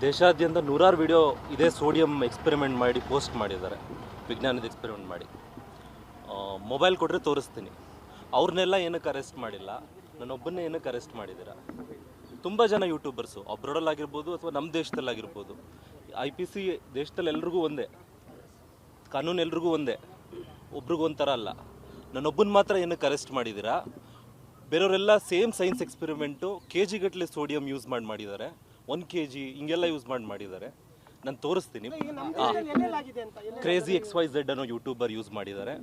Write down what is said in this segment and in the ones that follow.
ದೇಶಾದ್ಯಂತ ನೂರಾರು ವಿಡಿಯೋ ಇದೇ ಸೋಡಿಯಂ ಎಕ್ಸ್ಪೆರಿಮೆಂಟ್ ಮಾಡಿ ಪೋಸ್ಟ್ ಮಾಡಿದ್ದಾರೆ, ವಿಜ್ಞಾನದ ಎಕ್ಸ್ಪೆರಿಮೆಂಟ್ ಮಾಡಿ. ಮೊಬೈಲ್ ಕೊಟ್ಟರೆ ತೋರಿಸ್ತೀನಿ. ಅವ್ರನ್ನೆಲ್ಲ ಏನಕ್ಕೆ ಅರೆಸ್ಟ್ ಮಾಡಿಲ್ಲ, ನನ್ನೊಬ್ಬನ್ನೇ ಏನಕ್ಕೆ ಅರೆಸ್ಟ್ ಮಾಡಿದ್ದೀರಾ? ತುಂಬ ಜನ ಯೂಟ್ಯೂಬರ್ಸು ಅಬ್ರಾಡಲ್ಲಾಗಿರ್ಬೋದು ಅಥವಾ ನಮ್ಮ ದೇಶದಲ್ಲಾಗಿರ್ಬೋದು, IPC ದೇಶದಲ್ಲಿ ಎಲ್ರಿಗೂ ಒಂದೇ, ಕಾನೂನು ಎಲ್ರಿಗೂ ಒಂದೇ, ಒಬ್ರಿಗೂ ಒಂಥರ ಅಲ್ಲ. ನನ್ನೊಬ್ಬನ ಮಾತ್ರ ಏನಕ್ಕೆ ಅರೆಸ್ಟ್ ಮಾಡಿದ್ದೀರಾ? ಬೇರೆಯವರೆಲ್ಲ ಸೇಮ್ ಸೈನ್ಸ್ ಎಕ್ಸ್ಪೆರಿಮೆಂಟು KG ಗಟ್ಟಲೆ ಸೋಡಿಯಂ ಯೂಸ್ ಮಾಡಿದ್ದಾರೆ, 1 kg ಹಿಂಗೆಲ್ಲ ಯೂಸ್ ಮಾಡಿದ್ದಾರೆ. ನಾನು ತೋರಿಸ್ತೀನಿ. ಕ್ರೇಜಿ XYZ ಅನ್ನೋ ಯೂಟ್ಯೂಬರ್ ಯೂಸ್ ಮಾಡಿದ್ದಾರೆ,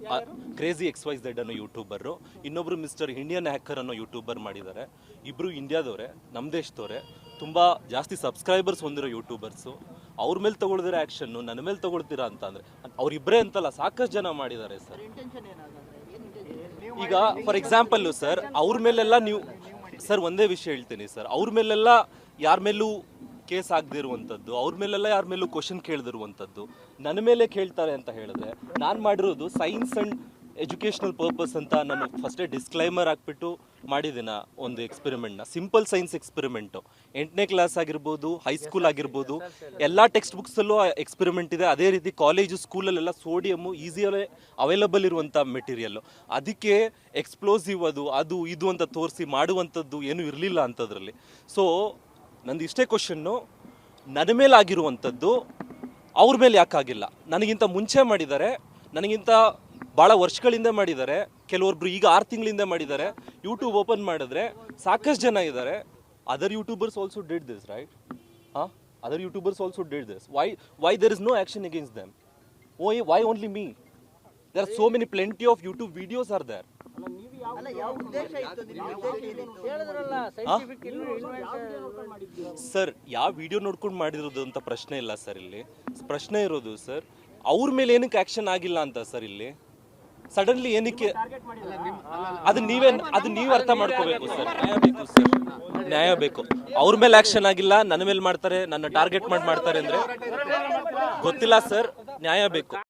ಕ್ರೇಜಿ XYZ ಅನ್ನೋ ಯೂಟ್ಯೂಬರು, ಇನ್ನೊಬ್ರು ಮಿಸ್ಟರ್ ಇಂಡಿಯನ್ ಹ್ಯಾಕರ್ ಅನ್ನೋ ಯೂಟ್ಯೂಬರ್ ಮಾಡಿದ್ದಾರೆ. ಇಬ್ಬರು ಇಂಡಿಯಾದವರೇ, ನಮ್ಮ ದೇಶದವರೇ, ತುಂಬ ಜಾಸ್ತಿ ಸಬ್ಸ್ಕ್ರೈಬರ್ಸ್ ಹೊಂದಿರೋ ಯೂಟ್ಯೂಬರ್ಸು. ಅವ್ರ ಮೇಲೆ ತಗೊಳ್ದಿರೋ ಆ್ಯಕ್ಷನ್ನು ನನ್ನ ಮೇಲೆ ತಗೊಳ್ತೀರಾ ಅಂತ ಅಂದರೆ, ಅವರಿಬ್ಬರೇ ಅಂತಲ್ಲ, ಸಾಕಷ್ಟು ಜನ ಮಾಡಿದ್ದಾರೆ ಸರ್. ಈಗ ಫಾರ್ ಎಕ್ಸಾಂಪಲ್ಲು ಸರ್, ಅವ್ರ ಮೇಲೆಲ್ಲ ನೀವು ಸರ್ ಒಂದೇ ವಿಷಯ ಹೇಳ್ತೀನಿ ಸರ್, ಅವ್ರ ಮೇಲೆಲ್ಲ ಯಾರ ಮೇಲೂ ಕೇಸ್ ಆಗದಿರುವಂಥದ್ದು, ಅವ್ರ ಮೇಲೆಲ್ಲ ಯಾರ ಮೇಲೂ ಕ್ವಶನ್ ಕೇಳದಿರುವಂಥದ್ದು ನನ್ನ ಮೇಲೆ ಕೇಳ್ತಾರೆ ಅಂತ ಹೇಳಿದ್ರೆ, ನಾನು ಮಾಡಿರೋದು ಸೈನ್ಸ್ ಆ್ಯಂಡ್ ಎಜುಕೇಷನಲ್ ಪರ್ಪಸ್ ಅಂತ ನಾನು ಫಸ್ಟೇ ಡಿಸ್ಕ್ಲೈಮರ್ ಹಾಕ್ಬಿಟ್ಟು ಮಾಡಿದ್ದೀನ ಒಂದು ಎಕ್ಸ್ಪೆರಿಮೆಂಟ್ನ. ಸಿಂಪಲ್ ಸೈನ್ಸ್ ಎಕ್ಸ್ಪೆರಿಮೆಂಟು, 8ನೇ ಕ್ಲಾಸ್ ಆಗಿರ್ಬೋದು, ಹೈಸ್ಕೂಲ್ ಆಗಿರ್ಬೋದು, ಎಲ್ಲ ಟೆಕ್ಸ್ಟ್ ಬುಕ್ಸಲ್ಲೂ ಎಕ್ಸ್ಪೆರಿಮೆಂಟ್ ಇದೆ. ಅದೇ ರೀತಿ ಕಾಲೇಜು ಸ್ಕೂಲಲ್ಲೆಲ್ಲ ಸೋಡಿಯಮ್ಮು ಈಸಿಯಲ್ಲೇ ಅವೈಲಬಲ್ ಇರುವಂಥ ಮೆಟೀರಿಯಲ್ಲು. ಅದಕ್ಕೆ ಎಕ್ಸ್ಪ್ಲೋಸಿವ್ ಅದು ಇದು ಅಂತ ತೋರಿಸಿ ಮಾಡುವಂಥದ್ದು ಏನೂ ಇರಲಿಲ್ಲ ಅಂಥದ್ರಲ್ಲಿ. ಸೊ ನಂದು ಇಷ್ಟೇ ಕ್ವಶನ್ನು, ನನ್ನ ಮೇಲೆ ಆಗಿರುವಂಥದ್ದು ಅವ್ರ ಮೇಲೆ ಯಾಕಾಗಿಲ್ಲ? ನನಗಿಂತ ಮುಂಚೆ ಮಾಡಿದ್ದಾರೆ, ನನಗಿಂತ ಭಾಳ ವರ್ಷಗಳಿಂದ ಮಾಡಿದ್ದಾರೆ, ಕೆಲವೊಬ್ರು ಈಗ 6 ತಿಂಗಳಿಂದ ಮಾಡಿದ್ದಾರೆ. ಯೂಟ್ಯೂಬ್ ಓಪನ್ ಮಾಡಿದ್ರೆ ಸಾಕಷ್ಟು ಜನ ಇದ್ದಾರೆ. Other YouTubers also did this, right? Other YouTubers also did this. Why there is no action against them? Why only me? There are so many plenty of YouTube videos are there. Sir, ಯಾವ video ನೋಡ್ಕೊಂಡು ಮಾಡಿರೋದು ಅಂತ ಪ್ರಶ್ನೆ ಇಲ್ಲ sir. ಇಲ್ಲಿ ಪ್ರಶ್ನೆ ಇರೋದು sir, ಅವ್ರ ಮೇಲೆ ಏನಕ್ಕೆ ಆ್ಯಕ್ಷನ್ ಆಗಿಲ್ಲ ಅಂತ ಸರ್. ಇಲ್ಲಿ ಸಡನ್ಲಿ ಏನಕ್ಕೆ? ಅದು ನೀವು ಅರ್ಥ ಮಾಡ್ಕೋಬೇಕು ಸರ್. ನ್ಯಾಯ ಬೇಕು ಸರ್, ನ್ಯಾಯ ಬೇಕು. ಅವ್ರ ಮೇಲೆ ಆ್ಯಕ್ಷನ್ ಆಗಿಲ್ಲ, ನನ್ನ ಮೇಲೆ ಮಾಡ್ತಾರೆ, ನನ್ನ ಟಾರ್ಗೆಟ್ ಮಾಡ್ತಾರೆ ಅಂದರೆ ಗೊತ್ತಿಲ್ಲ ಸರ್. ನ್ಯಾಯ ಬೇಕು.